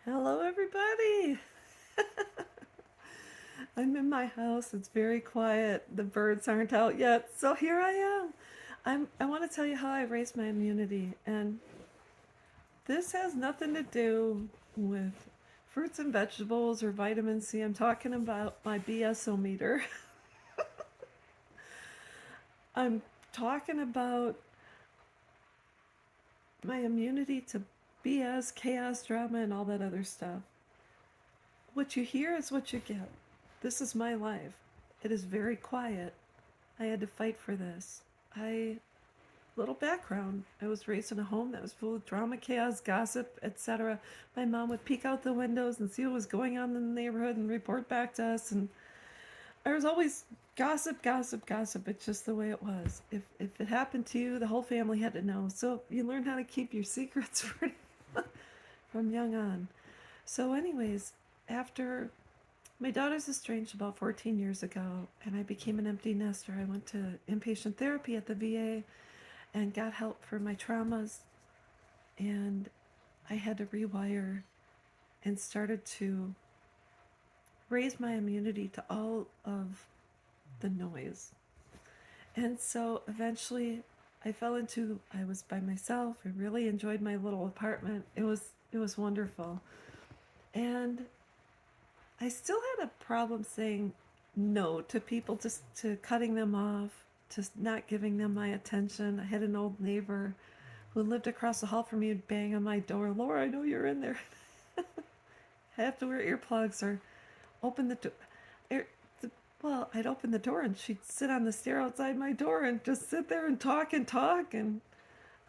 Hello, everybody. I'm in my house. It's very quiet. The birds aren't out yet. So here I am. I want to tell you how I raised my immunity. And this has nothing to do with fruits and vegetables or vitamin C. I'm talking about my BS-ometer. I'm talking about my immunity to BS, chaos, drama, and all that other stuff. What you hear is what you get. This is my life. It is very quiet. I had to fight for this. Little background. I was raised in a home that was full of drama, chaos, gossip, etc. My mom would peek out the windows and see what was going on in the neighborhood and report back to us. And there was always gossip, gossip, gossip. It's just the way it was. If it happened to you, the whole family had to know. So you learn how to keep your secrets from young on. So, anyways, after my daughter's estranged about 14 years ago, and I became an empty nester. I went to inpatient therapy at the VA and got help for my traumas, and I had to rewire and started to raise my immunity to all of the noise. And so eventually I was by myself. I really enjoyed my little apartment. It was wonderful. And I still had a problem saying no to people, just to cutting them off, just not giving them my attention. I had an old neighbor who lived across the hall from me would bang on my door. Laura, I know you're in there. I have to wear earplugs or open the door. Er, well, I'd open the door and she'd sit on the stair outside my door and just sit there and talk and talk. And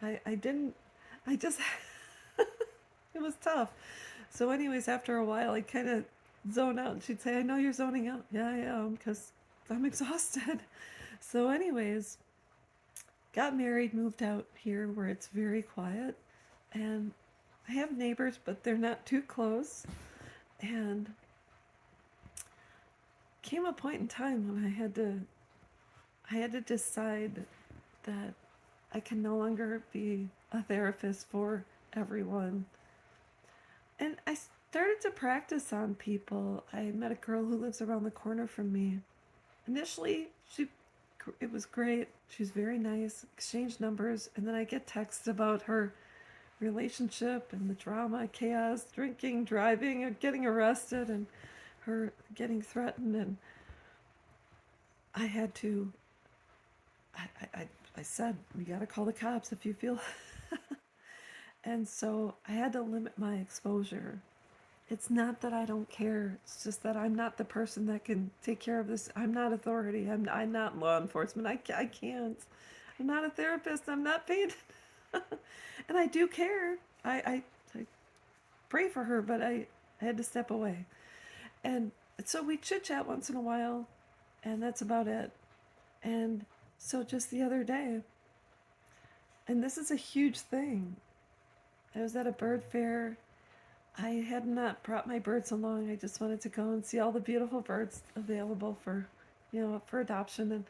I didn't, I just, it was tough. So, anyways, after a while, I kind of zone out and she'd say, I know you're zoning out. Yeah, I am because I'm exhausted. So, anyways, got married, moved out here where it's very quiet. And I have neighbors, but they're not too close. And came a point in time when I had to decide that I can no longer be a therapist for everyone. And I started to practice on people. I met a girl who lives around the corner from me. Initially, it was great. She's very nice. Exchanged numbers, and then I get texts about her relationship and the drama, chaos, drinking, driving, and getting arrested, and her getting threatened. And I had to. I said, you got to call the cops if you feel. And so I had to limit my exposure. It's not that I don't care. It's just that I'm not the person that can take care of this. I'm not authority. I'm not law enforcement. I can't. I'm not a therapist. I'm not paid. And I do care. I pray for her, but I had to step away. And so we chit chat once in a while, and that's about it. And so just the other day, and this is a huge thing, I was at a bird fair. I had not brought my birds along. I just wanted to go and see all the beautiful birds available for adoption. And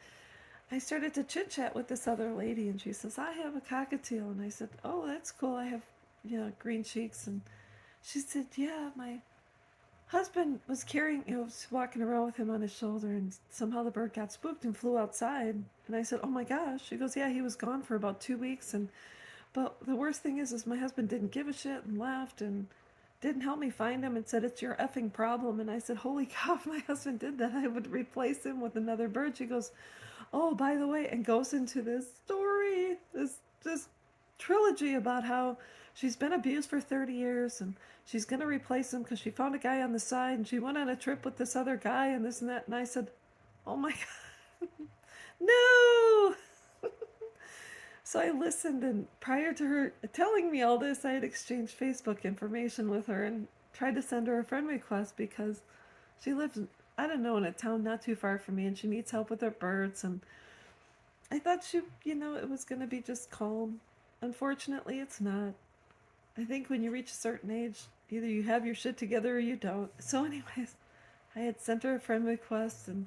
I started to chit chat with this other lady, and she says, I have a cockatiel. And I said, oh, that's cool. I have, green cheeks. And she said, yeah, my husband was was walking around with him on his shoulder, and somehow the bird got spooked and flew outside. And I said, oh my gosh. She goes, yeah, he was gone for about 2 weeks. But the worst thing is my husband didn't give a shit and left and didn't help me find him and said, it's your effing problem. And I said, holy cow, if my husband did that, I would replace him with another bird. She goes, oh, by the way, and goes into this story, this trilogy about how she's been abused for 30 years and she's going to replace him because she found a guy on the side and she went on a trip with this other guy and this and that. And I said, oh my God, no. So I listened, and prior to her telling me all this, I had exchanged Facebook information with her and tried to send her a friend request because she lives, I don't know, in a town not too far from me, and she needs help with her birds. And I thought it was going to be just calm. Unfortunately, it's not. I think when you reach a certain age, either you have your shit together or you don't. So, anyways, I had sent her a friend request and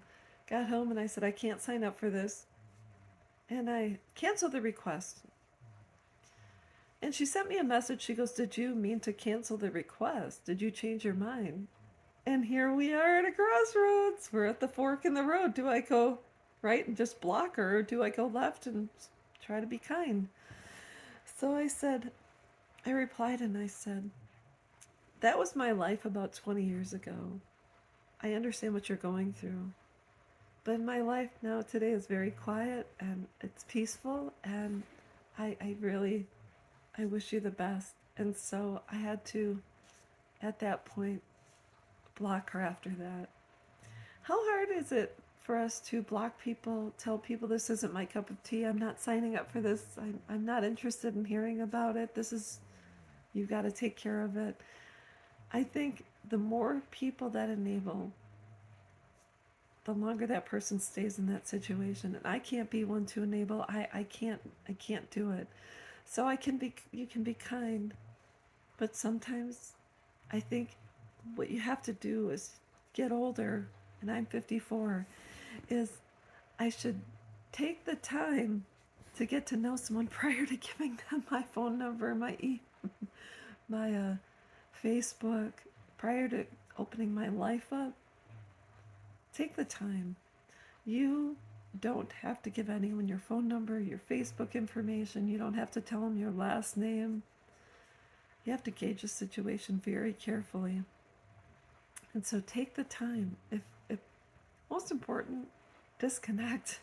got home, and I said, I can't sign up for this. And I canceled the request. And she sent me a message. She goes, "Did you mean to cancel the request? Did you change your mind?" And here we are at a crossroads. We're at the fork in the road. Do I go right and just block her, or do I go left and try to be kind? So I replied and I said, "That was my life about 20 years ago. I understand what you're going through. But my life now today is very quiet and it's peaceful, and I really I wish you the best." And so I had to, at that point, block her after that. How hard is it for us to block people, tell people this isn't my cup of tea, I'm not signing up for this, I'm not interested in hearing about it, this is, you've got to take care of it. I think the more people that enable, the longer that person stays in that situation. And I can't be one to enable. I can't do it. So you can be kind, but sometimes I think what you have to do is get older, and I'm 54, is I should take the time to get to know someone prior to giving them my phone number, my Facebook, prior to opening my life up. Take the time. You don't have to give anyone your phone number, your Facebook information. You don't have to tell them your last name. You have to gauge the situation very carefully. And so take the time. If most important, disconnect.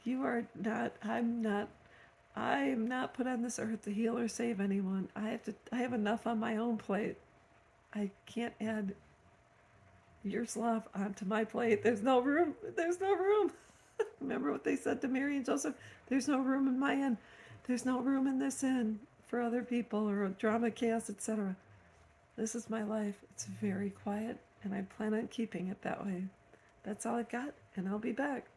You are not, I am not put on this earth to heal or save anyone. I have enough on my own plate. I can't add your slough onto my plate. There's no room. There's no room. Remember what they said to Mary and Joseph? There's no room in my inn. There's no room in this inn for other people or drama, chaos, etc. This is my life. It's very quiet, and I plan on keeping it that way. That's all I've got, and I'll be back.